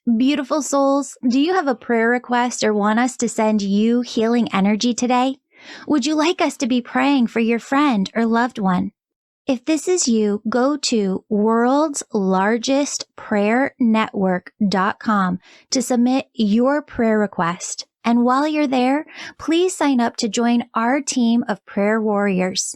Beautiful souls, do you have a prayer request or want us to send you healing energy today? Would you like us to be praying for your friend or loved one? If this is you, go to worldslargestprayernetwork.com to submit your prayer request. And while you're there, please sign up to join our team of prayer warriors.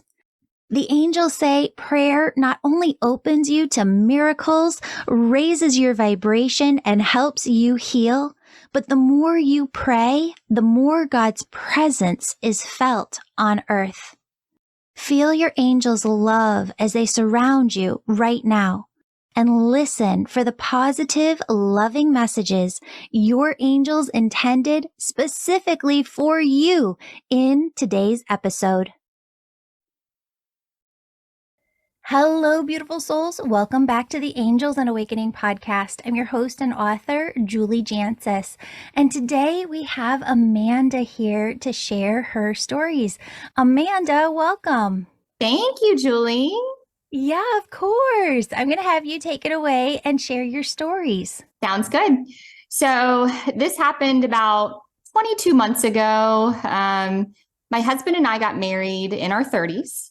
The angels say prayer not only opens you to miracles, raises your vibration, and helps you heal, but the more you pray, the more God's presence is felt on earth. Feel your angels' love as they surround you right now, and listen for the positive, loving messages your angels intended specifically for you in today's episode. Hello, beautiful souls. Welcome back to the Angels and Awakening podcast. I'm your host and author, Julie Jancius. And today we have Amanda here to share her stories. Amanda, welcome. Thank you, Julie. Yeah, of course. I'm going to have you take it away and share your stories. Sounds good. So this happened about 22 months ago. My husband and I got married in our 30s.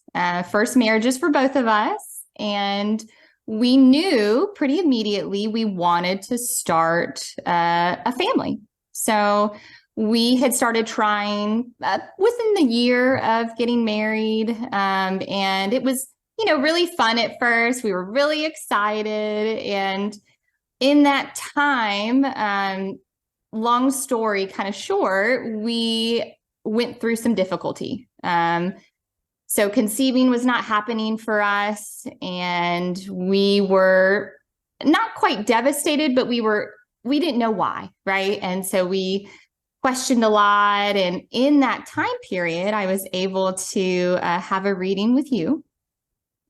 First marriages for both of us. And we knew pretty immediately we wanted to start a family. So we had started trying within the year of getting married. And it was, really fun at first. We were really excited. And in that time, long story kind of short, we went through some difficulty. So conceiving was not happening for us, and we were not quite devastated, but we didn't know why, right? And so we questioned a lot. And in that time period, I was able to have a reading with you,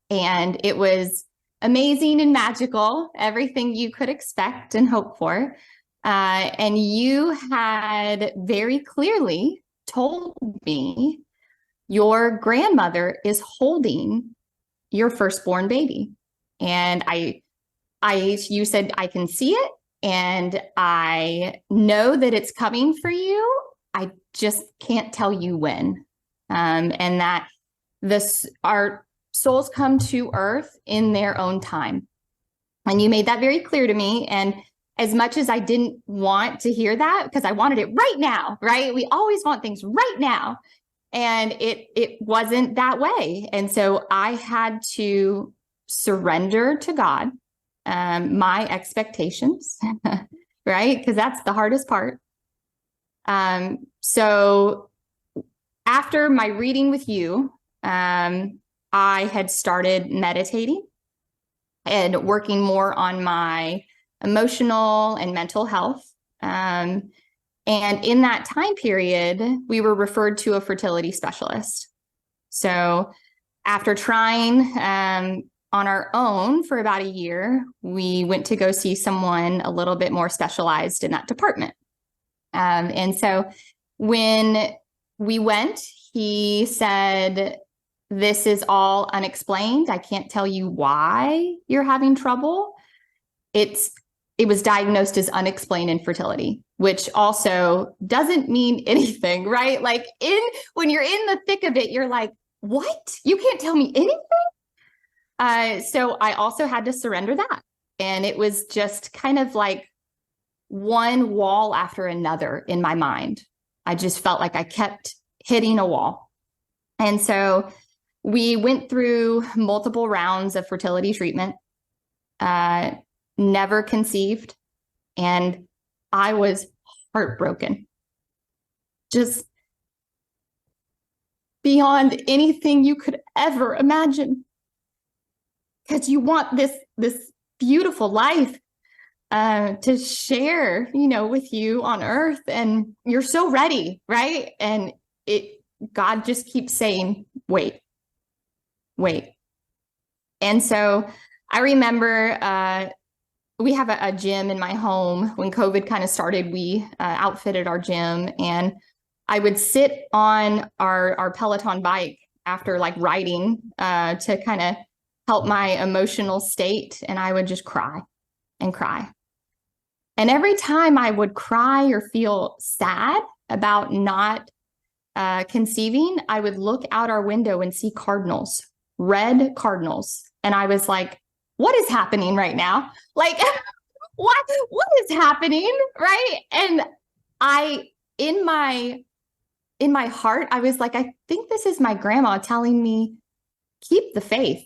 and it was amazing and magical, everything you could expect and hope for. And you had very clearly told me your grandmother is holding your firstborn baby. And you said, I can see it and I know that it's coming for you. I just can't tell you when. And that our souls come to earth in their own time. And you made that very clear to me. And as much as I didn't want to hear that, because I wanted it right now, right? We always want things right now. And it wasn't that way. And so I had to surrender to God, my expectations, right? Because that's the hardest part. So after my reading with you, I had started meditating and working more on my emotional and mental health. And in that time period, we were referred to a fertility specialist. So after trying on our own for about a year, we went to go see someone a little bit more specialized in that department. And so when we went, he said, this is all unexplained. I can't tell you why you're having trouble. It was diagnosed as unexplained infertility, which also doesn't mean anything, right? Like when you're in the thick of it, you're like, what? You can't tell me anything? So I also had to surrender that. And it was just kind of like one wall after another in my mind. I just felt like I kept hitting a wall. And so we went through multiple rounds of fertility treatment. Never conceived, and I was heartbroken, just beyond anything you could ever imagine, because you want this beautiful life to share, with you on earth, and you're so ready, right? And God just keeps saying, wait. And so I remember we have a gym in my home. When COVID kind of started, we outfitted our gym, and I would sit on our Peloton bike after like riding to kind of help my emotional state. And I would just cry and cry. And every time I would cry or feel sad about not conceiving, I would look out our window and see cardinals, red cardinals. And I was like, what is happening right now? Like, what is happening? Right. And I, in my heart, I was like, I think this is my grandma telling me, keep the faith.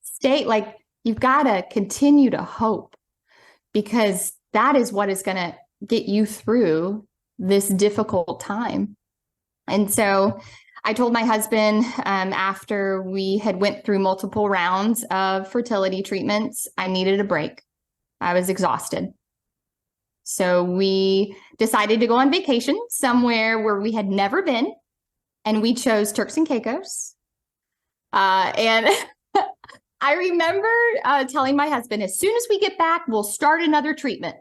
Stay, like, you've got to continue to hope, because that is what is going to get you through this difficult time. And so I told my husband, after we had went through multiple rounds of fertility treatments, I needed a break. I was exhausted. So we decided to go on vacation somewhere where we had never been, and we chose Turks and Caicos. And I remember telling my husband, as soon as we get back, we'll start another treatment.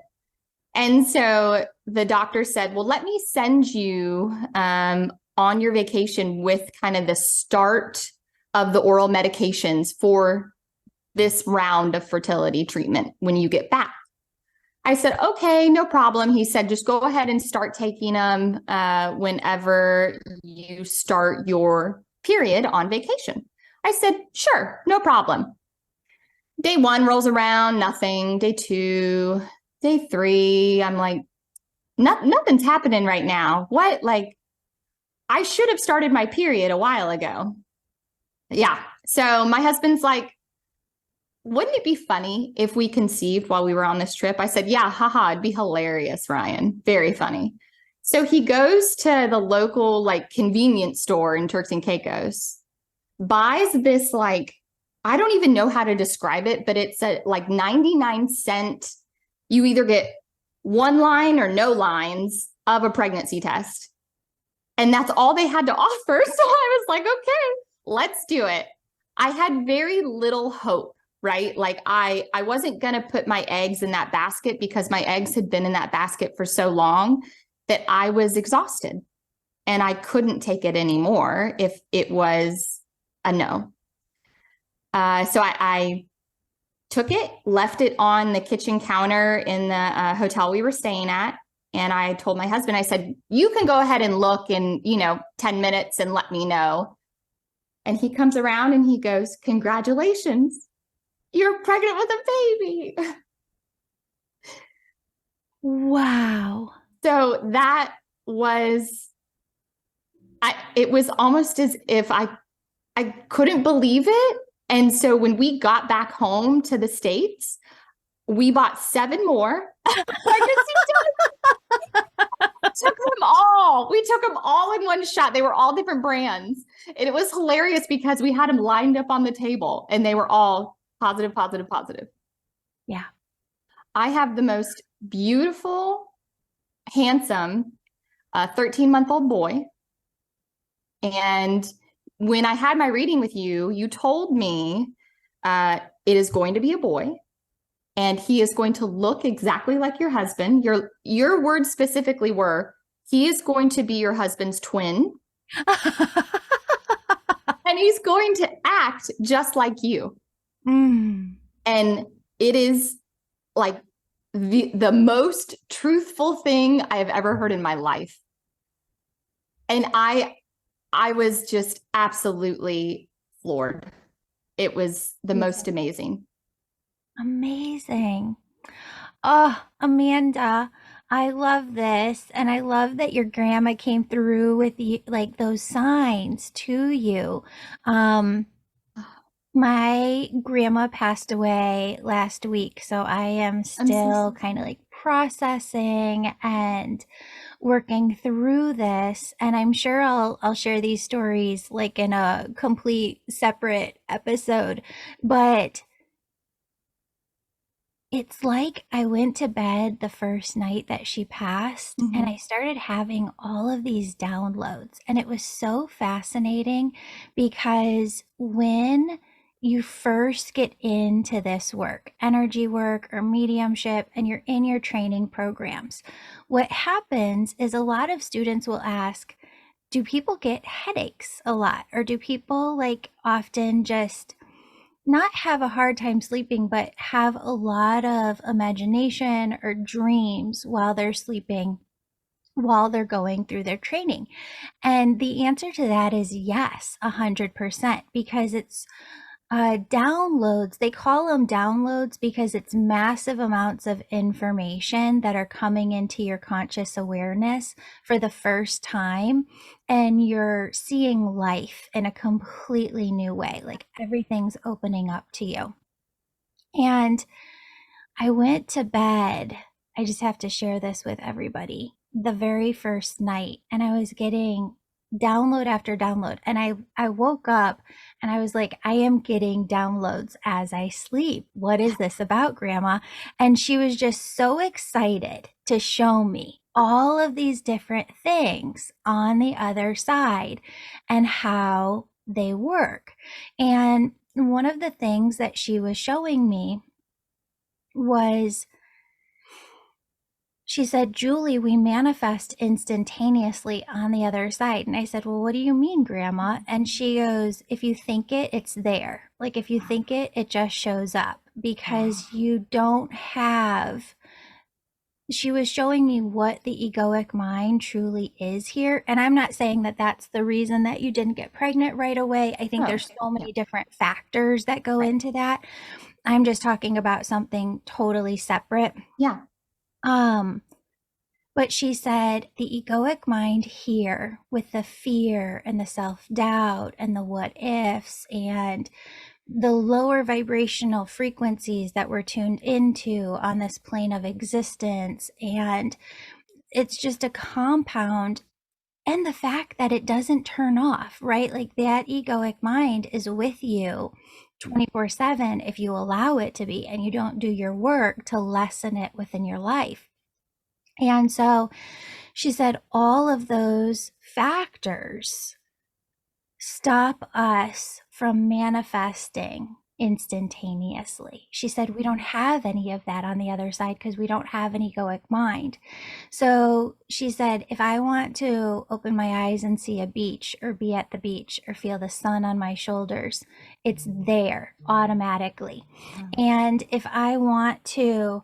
And so the doctor said, well, let me send you on your vacation with kind of the start of the oral medications for this round of fertility treatment when you get back. I said, okay, no problem. He said, just go ahead and start taking them whenever you start your period on vacation. I said, sure, no problem. Day 1 rolls around, nothing. Day 2, day 3, I'm like, nothing's happening right now. What? Like, I should have started my period a while ago. Yeah. So my husband's like, wouldn't it be funny if we conceived while we were on this trip? I said, yeah, haha, it'd be hilarious, Ryan. Very funny. So he goes to the local like convenience store in Turks and Caicos, buys this like, I don't even know how to describe it, but it's a like 99-cent. You either get one line or no lines of a pregnancy test. And that's all they had to offer. So I was like, okay, let's do it. I had very little hope, right? Like I wasn't going to put my eggs in that basket, because my eggs had been in that basket for so long that I was exhausted and I couldn't take it anymore if it was a no. So I took it, left it on the kitchen counter in the hotel we were staying at. And I told my husband, I said, you can go ahead and look in, 10 minutes and let me know. And he comes around and he goes, congratulations, you're pregnant with a baby. Wow. So that was, it was almost as if I couldn't believe it. And so when we got back home to the States, we bought 7 more pregnancy tests. Took them all. We took them all in one shot. They were all different brands. And it was hilarious because we had them lined up on the table and they were all positive, positive, positive. Yeah. I have the most beautiful, handsome 13-month-old boy. And when I had my reading with you, you told me it is going to be a boy. And he is going to look exactly like your husband. Your words specifically were, he is going to be your husband's twin. And he's going to act just like you. Mm. And it is like the most truthful thing I have ever heard in my life. And I was just absolutely floored. It was the most amazing. Amazing. Oh, Amanda, I love this. And I love that your grandma came through with like those signs to you. My grandma passed away last week, so I am still kind of like processing and working through this. And I'm sure I'll share these stories like in a complete separate episode. But it's like I went to bed the first night that she passed, and I started having all of these downloads. And it was so fascinating because when you first get into this work, energy work or mediumship, and you're in your training programs, what happens is a lot of students will ask, do people get headaches a lot? Or do people like often just not have a hard time sleeping, but have a lot of imagination or dreams while they're sleeping, while they're going through their training? And the answer to that is yes, 100%, because it's downloads. They call them downloads because it's massive amounts of information that are coming into your conscious awareness for the first time. And you're seeing life in a completely new way. Like everything's opening up to you. And I went to bed. I just have to share this with everybody. The very first night, and I was getting download after download. And I woke up and I was like, I am getting downloads as I sleep. What is this about, Grandma? And she was just so excited to show me all of these different things on the other side and how they work. And one of the things that she was showing me was, she said, Julie, we manifest instantaneously on the other side. And I said, well, what do you mean, Grandma? And she goes, if you think it, it's there. Like if you think it, it just shows up because you don't have. She was showing me what the egoic mind truly is here. And I'm not saying that that's the reason that you didn't get pregnant right away. I think there's so many different factors that go into that. I'm just talking about something totally separate. Yeah. But she said the egoic mind here with the fear and the self-doubt and the what ifs and the lower vibrational frequencies that we're tuned into on this plane of existence. And it's just a compound. And the fact that it doesn't turn off, right? Like that egoic mind is with you 24/7 if you allow it to be and you don't do your work to lessen it within your life. And so she said all of those factors stop us from manifesting instantaneously. She said we don't have any of that on the other side because we don't have an egoic mind. So she said, if I want to open my eyes and see a beach or be at the beach or feel the sun on my shoulders, it's there automatically. And if I want to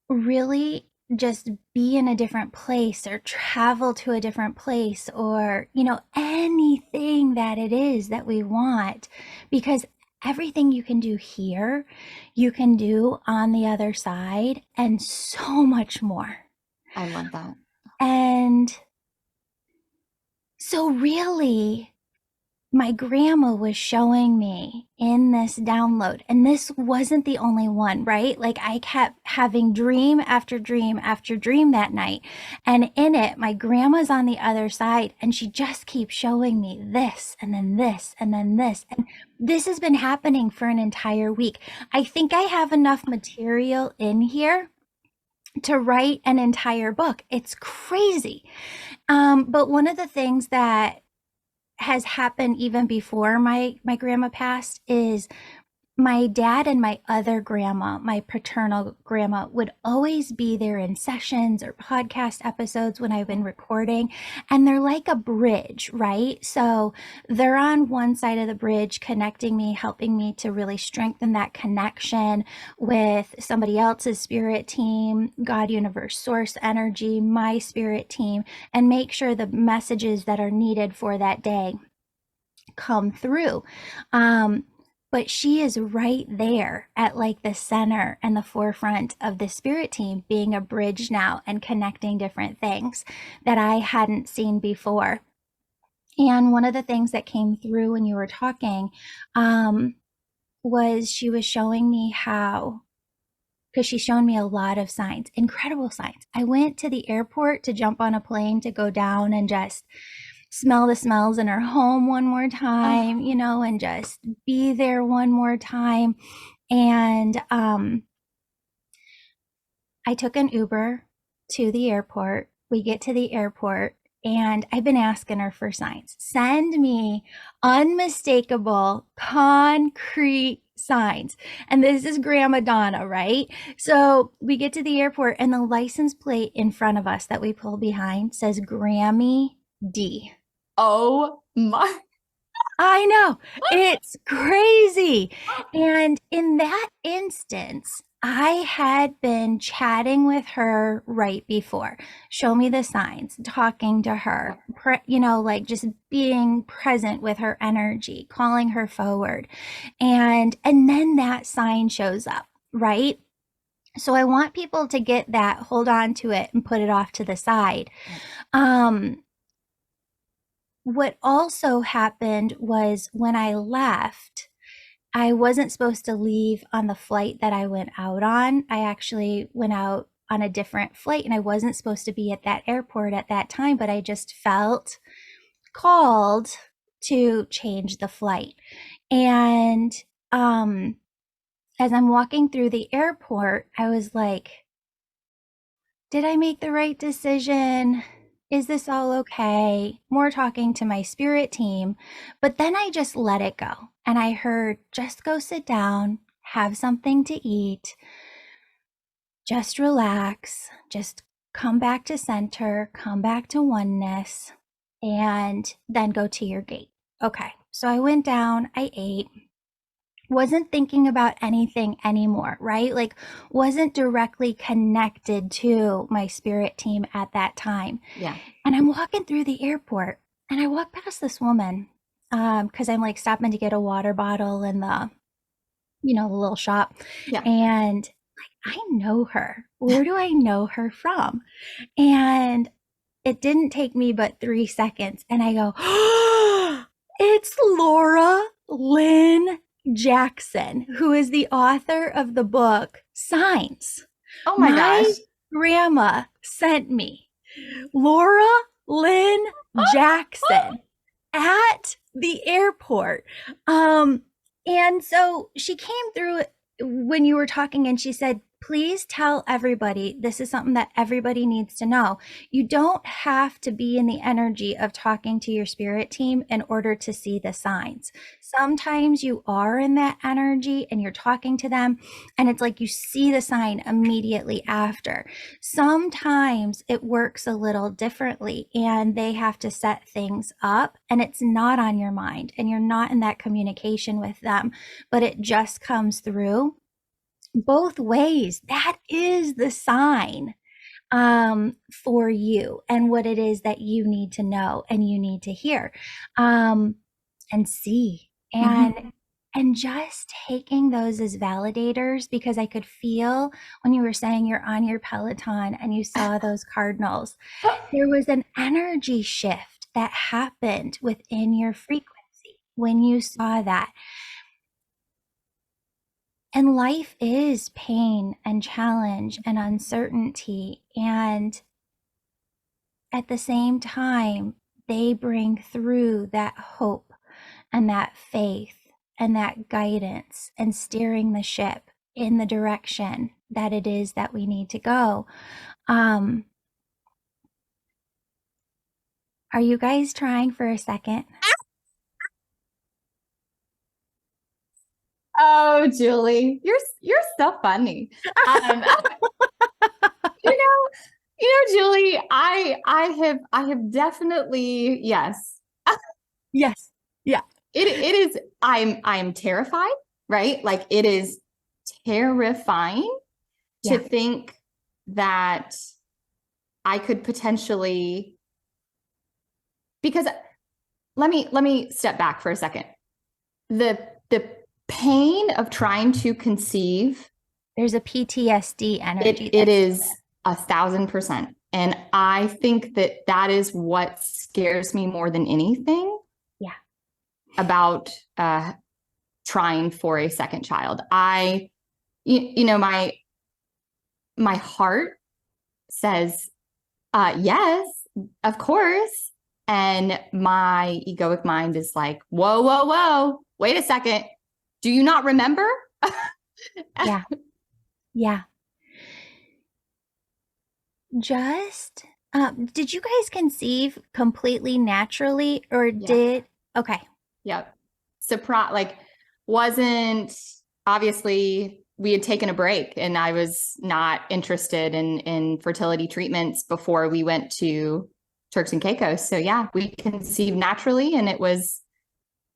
really just be in a different place or travel to a different place or, anything that it is that we want, because everything you can do here, you can do on the other side and so much more. I love that. And so really, my grandma was showing me in this download, and this wasn't the only one, right? Like I kept having dream after dream after dream that night. And in it, my grandma's on the other side and she just keeps showing me this and then this and then this. And this has been happening for an entire week. I think I have enough material in here to write an entire book. It's crazy. But one of the things that has happened even before my grandma passed is my dad and my other grandma, my paternal grandma, would always be there in sessions or podcast episodes when I've been recording. And they're like a bridge, right? So they're on one side of the bridge, connecting me, helping me to really strengthen that connection with somebody else's spirit team, God, universe, source energy, my spirit team, and make sure the messages that are needed for that day come through. But she is right there at like the center and the forefront of the spirit team, being a bridge now and connecting different things that I hadn't seen before. And one of the things that came through when you were talking was she was showing me how, because she's shown me a lot of signs, incredible signs. I went to the airport to jump on a plane to go down and just smell the smells in her home one more time, and just be there one more time. And I took an Uber to the airport. We get to the airport and I've been asking her for signs. Send me unmistakable, concrete signs. And this is Grandma Donna, right? So we get to the airport and the license plate in front of us that we pull behind says Grammy D. Oh my. I know. It's crazy. And in that instance, I had been chatting with her right before. Show me the signs, talking to her, like just being present with her energy, calling her forward. And then that sign shows up, right? So I want people to get that, hold on to it and put it off to the side. What also happened was when I left, I wasn't supposed to leave on the flight that I went out on. I actually went out on a different flight and I wasn't supposed to be at that airport at that time, but I just felt called to change the flight. And as I'm walking through the airport, I was like, did I make the right decision? Is this all okay? More talking to my spirit team. But then I just let it go. And I heard, just go sit down, have something to eat, just relax, just come back to center, come back to oneness, and then go to your gate. Okay. So I went down, I ate, wasn't thinking about anything anymore, right? Like wasn't directly connected to my spirit team at that time. Yeah. And I'm walking through the airport and I walk past this woman because I'm like stopping to get a water bottle in the, the little shop. Yeah. And I know her. Where do I know her from? And it didn't take me but 3 seconds. And I go, oh, it's Laura Lynn Jackson, who is the author of the book Signs. Oh my gosh. Grandma sent me Laura Lynn Jackson at the airport. And so she came through when you were talking and she said, please tell everybody, this is something that everybody needs to know. You don't have to be in the energy of talking to your spirit team in order to see the signs. Sometimes you are in that energy and you're talking to them and it's like you see the sign immediately after. Sometimes it works a little differently and they have to set things up and it's not on your mind and you're not in that communication with them, but it just comes through. Both ways, that is the sign for you and what it is that you need to know and you need to hear and see and just taking those as validators, because I could feel when you were saying you're on your Peloton and you saw those cardinals, there was an energy shift that happened within your frequency when you saw that. And life is pain and challenge and uncertainty. And at the same time, they bring through that hope and that faith and that guidance and steering the ship in the direction that it is that we need to go. Are you guys trying for a second? Oh, Julie, you're so funny. You know, Julie, I have definitely, yes. Yes. Yeah. It is, I'm terrified, right? Like it is terrifying to think that I could potentially, because let me step back for a second. The pain of trying to conceive, there's a PTSD energy. It is 1,000%. And I think that is what scares me more than anything. Yeah. About trying for a second child. My heart says, yes, of course. And my egoic mind is like, whoa, wait a second. Do you not remember? Yeah. Yeah. Just, did you guys conceive completely naturally or okay. Yep. Surprise, like wasn't, obviously we had taken a break and I was not interested in fertility treatments before we went to Turks and Caicos. So yeah, we conceived naturally, and it was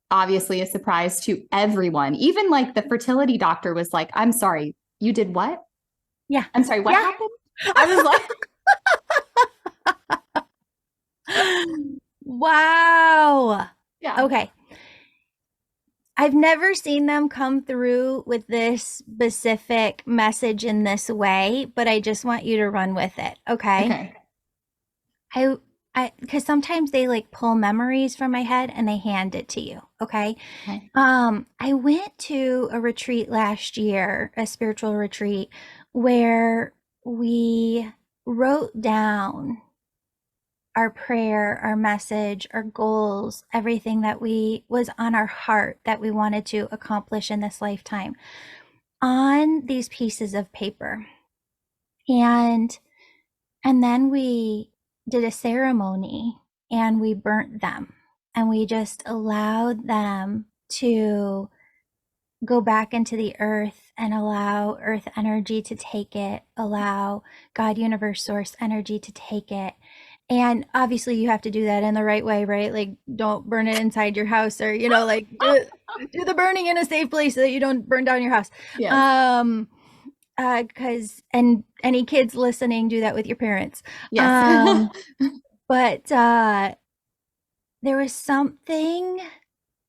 obviously a surprise to everyone. Even like the fertility doctor was like, I'm sorry, you did what? Yeah. I'm sorry, what Yeah. happened? I was like, Wow. yeah. Okay. I've never seen them come through with this specific message in this way, but I just want you to run with it. Okay. Okay. Because sometimes they like pull memories from my head and they hand it to you. Okay. Okay. I went to a retreat last year, a spiritual retreat, where we wrote down our prayer, our message, our goals, everything that was on our heart that we wanted to accomplish in this lifetime on these pieces of paper. And then we did a ceremony and we burnt them and we just allowed them to go back into the earth and allow earth energy to take it, allow God, universe, source energy to take it. And obviously you have to do that in the right way, right? Like don't burn it inside your house or, like do the burning in a safe place so that you don't burn down your house. Yes. Because and any kids listening, do that with your parents. Yes. But there was something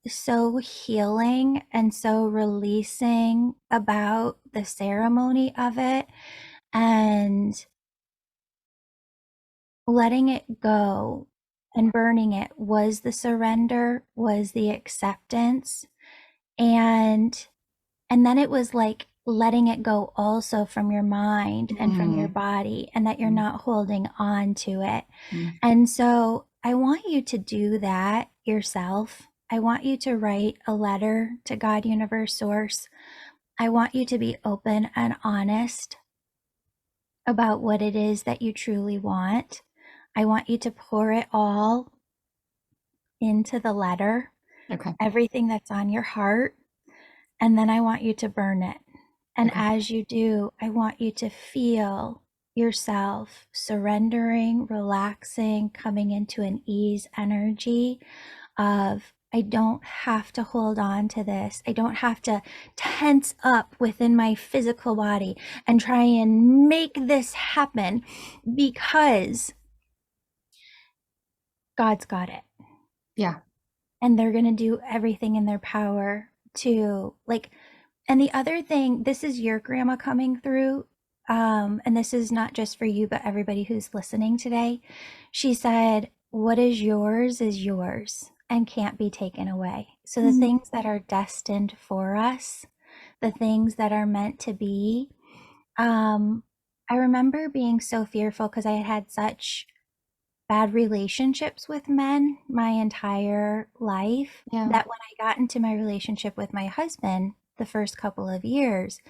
so healing and so releasing about the ceremony of it, and letting it go and burning it was the surrender, was the acceptance. And then it was like letting it go also from your mind and from your body, and that you're not holding on to it. And so I want you to do that yourself. I want you to write a letter to God, universe, source. I want you to be open and honest about what it is that you truly want. I want you to pour it all into the letter, Okay. everything that's on your heart. And then I want you to burn it. And Okay. as you do, I want you to feel yourself surrendering, relaxing, coming into an ease energy of, I don't have to hold on to this. I don't have to tense up within my physical body and try and make this happen, because God's got it. Yeah. And they're going to do everything in their power to like. And the other thing, this is your grandma coming through. And this is not just for you, but everybody who's listening today. She said, what is yours and can't be taken away. So the things that are destined for us, the things that are meant to be, I remember being so fearful because I had had such bad relationships with men my entire life, Yeah. that when I got into my relationship with my husband, the first couple of years,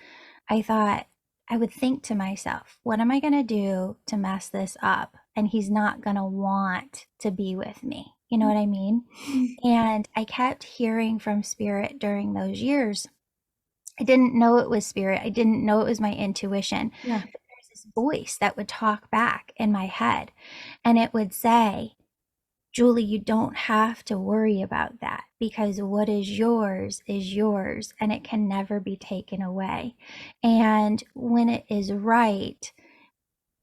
I thought, I would think to myself, what am I going to do to mess this up? And he's not going to want to be with me. You know what I mean? And I kept hearing from spirit during those years. I didn't know it was spirit. I didn't know it was my intuition. Yeah. But there's this voice that would talk back in my head, and it would say, Julie, you don't have to worry about that, because what is yours, and it can never be taken away. And when it is right,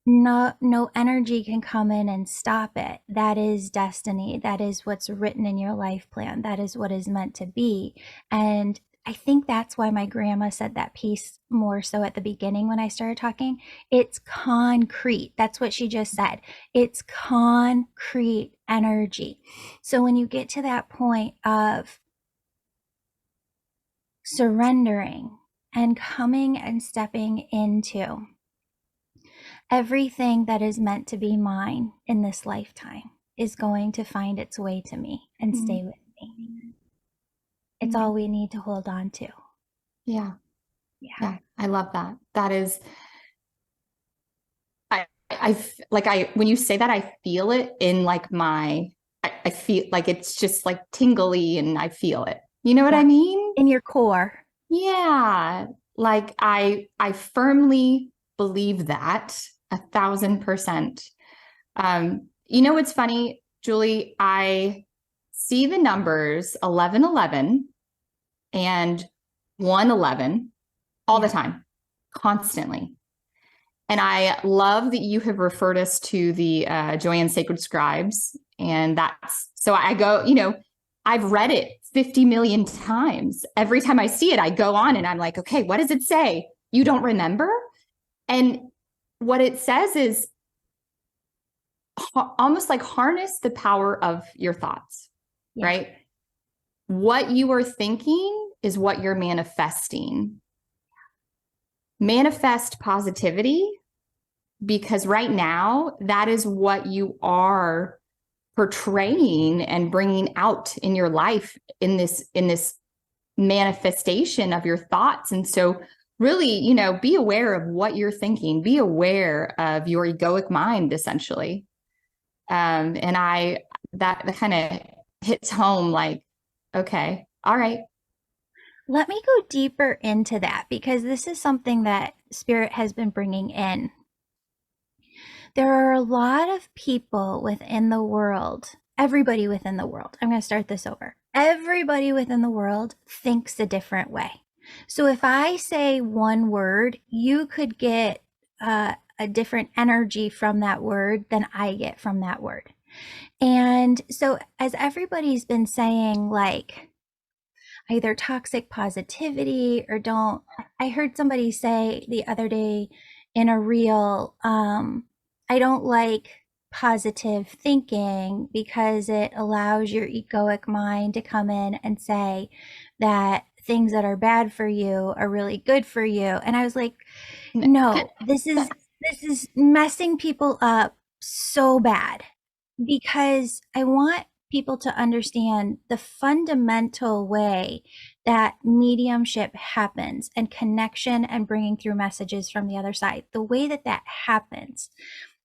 no energy can come in and stop it. That is destiny. That is what's written in your life plan. That is what is meant to be. And I think that's why my grandma said that piece more so at the beginning when I started talking. It's concrete. That's what she just said. It's concrete energy. So when you get to that point of surrendering and coming and stepping into everything that is meant to be mine in this lifetime is going to find its way to me and stay with me. It's all we need to hold on to. Yeah. Yeah. Yeah. I love that. That is, when you say that, I feel it in like I feel like it's just like tingly and I feel it. You know what I mean? In your core. Yeah. Like I firmly believe that 1,000%. You know what's funny, Julie? I see the numbers 1111 and 111 all the time, constantly. And I love that you have referred us to the Joanne Sacred Scribes. And that's so I go, I've read it 50 million times. Every time I see it, I go on and I'm like, okay, what does it say? You don't remember? And what it says is almost like harness the power of your thoughts, right? What you are thinking is what you're manifesting. Manifest positivity, because right now that is what you are portraying and bringing out in your life in this manifestation of your thoughts. And so really, be aware of what you're thinking, be aware of your egoic mind, essentially. And that kind of hits home like, okay, all right. Let me go deeper into that because this is something that Spirit has been bringing in. There are a lot of people within the world, everybody within the world. I'm going to start this over. Everybody within the world thinks a different way. So if I say one word, you could get a different energy from that word than I get from that word. And so as everybody's been saying, like, either toxic positivity or don't, I heard somebody say the other day in a reel, I don't like positive thinking because it allows your egoic mind to come in and say that things that are bad for you are really good for you. And I was like, no, this is messing people up so bad, because I want people to understand the fundamental way that mediumship happens and connection and bringing through messages from the other side. The way that that happens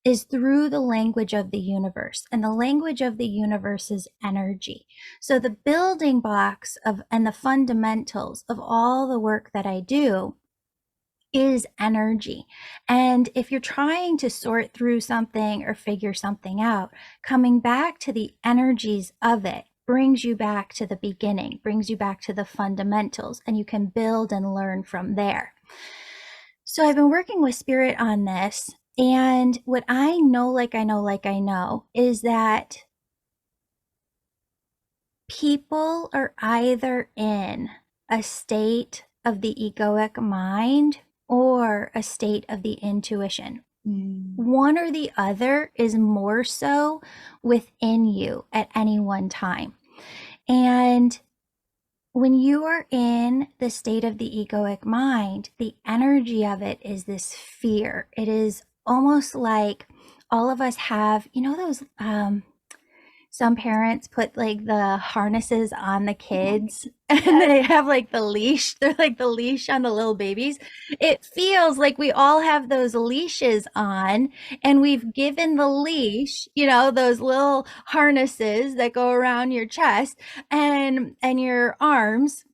is through the language of the universe, and the language of the universe is energy. So the building blocks of and the fundamentals of all the work that I do is energy. And if you're trying to sort through something or figure something out, coming back to the energies of it brings you back to the beginning, brings you back to the fundamentals, and you can build and learn from there. So I've been working with Spirit on this, and what I know, is that people are either in a state of the egoic mind or a state of the intuition. One or the other is more so within you at any one time. And when you are in the state of the egoic mind, the energy of it is this fear. It is almost like all of us have, those some parents put like the harnesses on the kids and they have like the leash. They're like the leash on the little babies. It feels like we all have those leashes on, and we've given the leash, those little harnesses that go around your chest and your arms.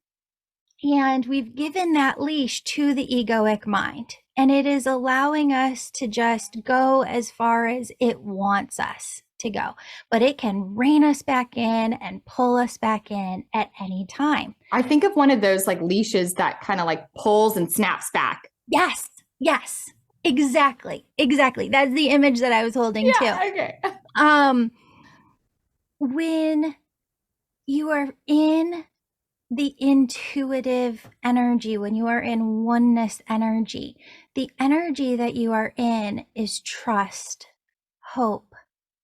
And we've given that leash to the egoic mind, and it is allowing us to just go as far as it wants us to go, but it can rein us back in and pull us back in at any time. I think of one of those like leashes that kind of like pulls and snaps back. Yes, exactly. That's the image that I was holding too. Okay. When you are in the intuitive energy, when you are in oneness energy, the energy that you are in is trust, hope,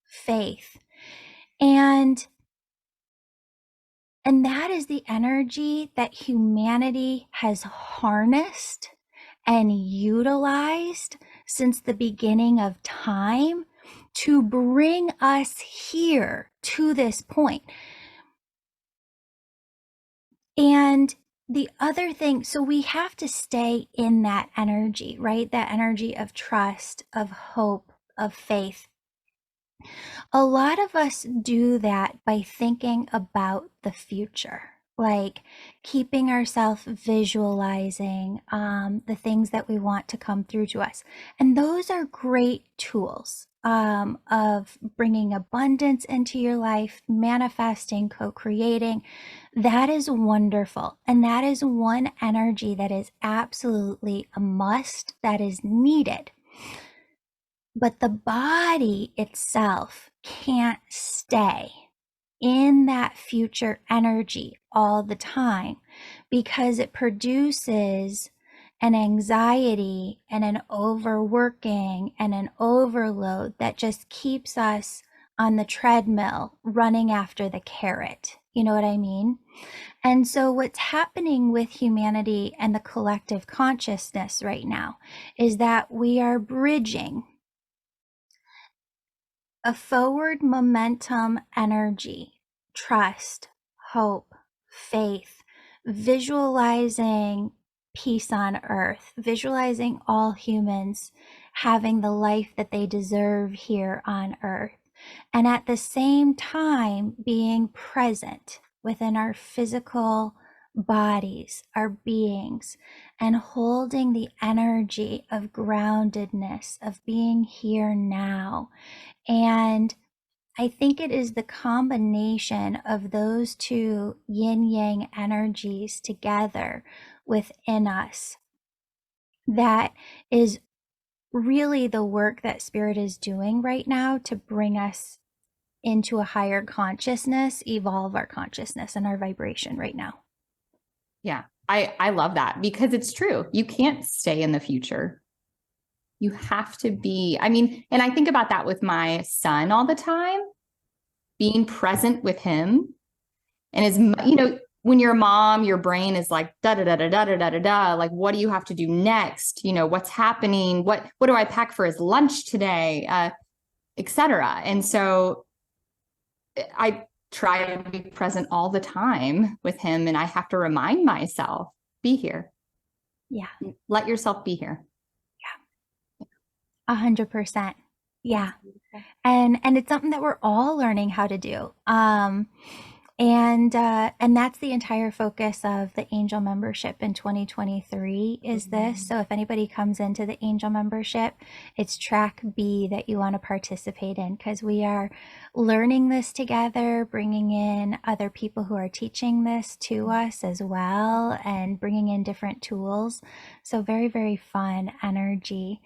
faith. And that is the energy that humanity has harnessed and utilized since the beginning of time to bring us here to this point. And the other thing, so we have to stay in that energy, right? That energy of trust, of hope, of faith. A lot of us do that by thinking about the future. like keeping ourselves visualizing the things that we want to come through to us. And those are great tools of bringing abundance into your life, manifesting, co-creating. That is wonderful. And that is one energy that is absolutely a must, that is needed. But the body itself can't stay in that future energy all the time because it produces an anxiety and an overworking and an overload that just keeps us on the treadmill running after the carrot. You know what I mean? And so what's happening with humanity and the collective consciousness right now is that we are bridging a forward momentum energy, trust, hope, faith, visualizing peace on earth, visualizing all humans having the life that they deserve here on earth. And at the same time, being present within our physical bodies, our beings, and holding the energy of groundedness, of being here now. And I think it is the combination of those two yin yang energies together within us that is really the work that Spirit is doing right now to bring us into a higher consciousness, evolve our consciousness and our vibration right now. Yeah, I love that because it's true. You can't stay in the future. You have to be, I mean, and I think about that with my son all the time, being present with him. And as you know, when you're a mom, your brain is like da da da da da da da da. Like, what do you have to do next? You know, what's happening? What do I pack for his lunch today? Etc. And so I try to be present all the time with him, and I have to remind myself, be here. Yeah. Let yourself be here. 100%. Yeah. And it's something that we're all learning how to do. And that's the entire focus of the angel membership in 2023 is this. So if anybody comes into the angel membership, it's track B that you want to participate in, because we are learning this together, bringing in other people who are teaching this to us as well, and bringing in different tools. So very, very fun energy.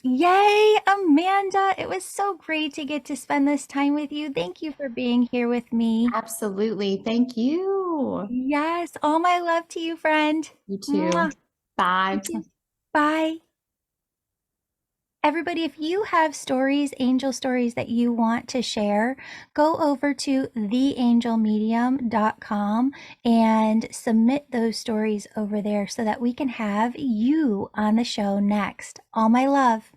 Yay, Amanda. It was so great to get to spend this time with you. Thank you for being here with me. Absolutely. Thank you. Yes. All my love to you, friend. You too. Mwah. Bye. You too. Bye. Everybody, if you have stories, angel stories that you want to share, go over to theangelmedium.com and submit those stories over there so that we can have you on the show next. All my love.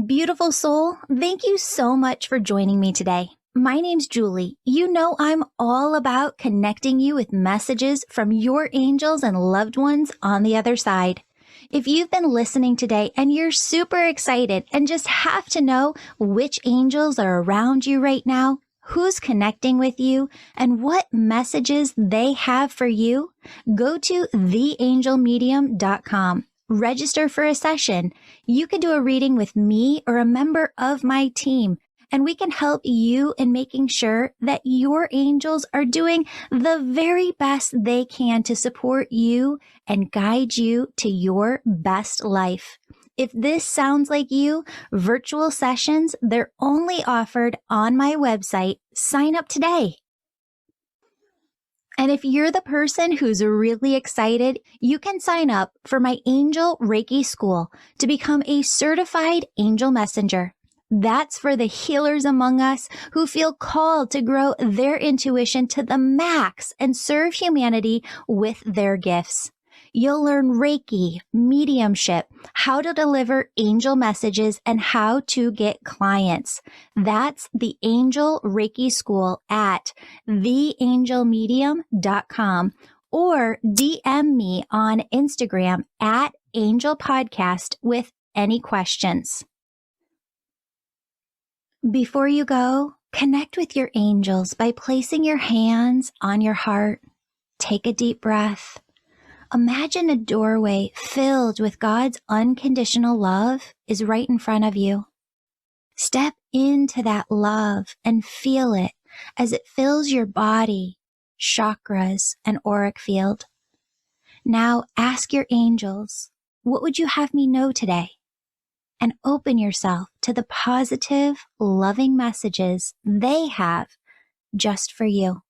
Beautiful soul, thank you so much for joining me today. My name's Julie. You know I'm all about connecting you with messages from your angels and loved ones on the other side. If you've been listening today and you're super excited and just have to know which angels are around you right now, who's connecting with you, and what messages they have for you, go to theangelmedium.com. Register for a session. You can do a reading with me or a member of my team, and we can help you in making sure that your angels are doing the very best they can to support you and guide you to your best life. If this sounds like you, virtual sessions, they're only offered on my website. Sign up today. And if you're the person who's really excited, you can sign up for my Angel Reiki School to become a certified angel messenger. That's for the healers among us who feel called to grow their intuition to the max and serve humanity with their gifts. You'll learn Reiki, mediumship, how to deliver angel messages, and how to get clients. That's the Angel Reiki School at theangelmedium.com, or DM me on Instagram at Angel Podcast with any questions. Before you go, Connect with your angels by placing your hands on your heart. Take a deep breath. Imagine a doorway filled with God's unconditional love is right in front of you. Step into that love and feel it as it fills your body, chakras, and auric field. Now ask your angels, what would you have me know today? And open yourself to the positive, loving messages they have just for you.